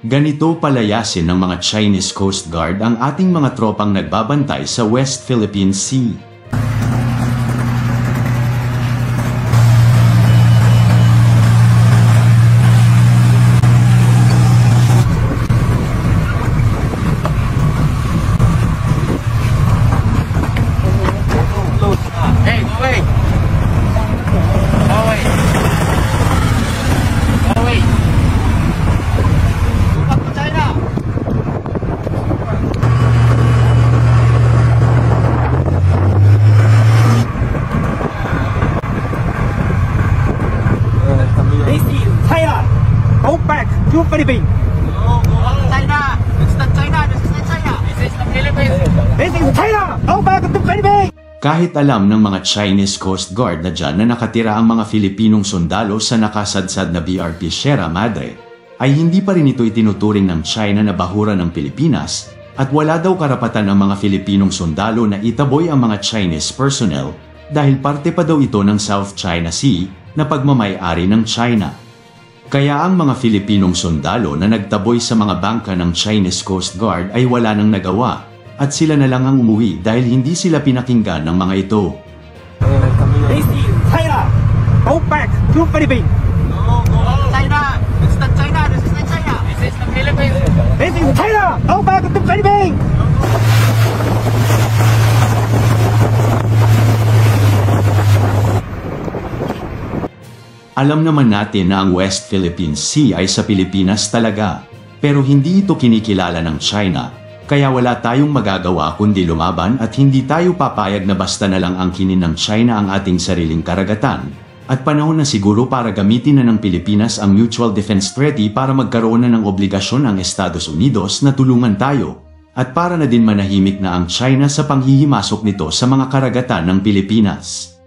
Ganito palayasin ng mga Chinese Coast Guard ang ating mga tropang nagbabantay sa West Philippine Sea. Go back to Philippines. No, go out. China. This is not China. This is not China. This is the Philippines. This is China. Go back to Philippines. Kahit alam ng mga Chinese Coast Guard na dyan na nakatira ang mga Filipinong sundalo sa nakasadsad na BRP Sierra Madre, ay hindi pa rin ito itinuturing ng China na bahura ng Pilipinas at wala daw karapatan ang mga Filipinong sundalo na itaboy ang mga Chinese personnel dahil parte pa daw ito ng South China Sea na pagmamay-ari ng China. Kaya ang mga Filipinong sundalo na nagtaboy sa mga bangka ng Chinese Coast Guard ay wala nang nagawa at sila na lang ang umuwi dahil hindi sila pinakinggan ng mga ito. This is China. Go back to Philippines. No, go out. China. This is not China. This is not China. This is the Philippines. This is China. Go back to Philippines. Alam naman natin na ang West Philippine Sea ay sa Pilipinas talaga, pero hindi ito kinikilala ng China, kaya wala tayong magagawa kundi lumaban at hindi tayo papayag na basta na lang angkinin ng China ang ating sariling karagatan. At panahon na siguro para gamitin na ng Pilipinas ang Mutual Defense Treaty para magkaroon na ng obligasyon ang Estados Unidos na tulungan tayo, at para na din manahimik na ang China sa panghihimasok nito sa mga karagatan ng Pilipinas.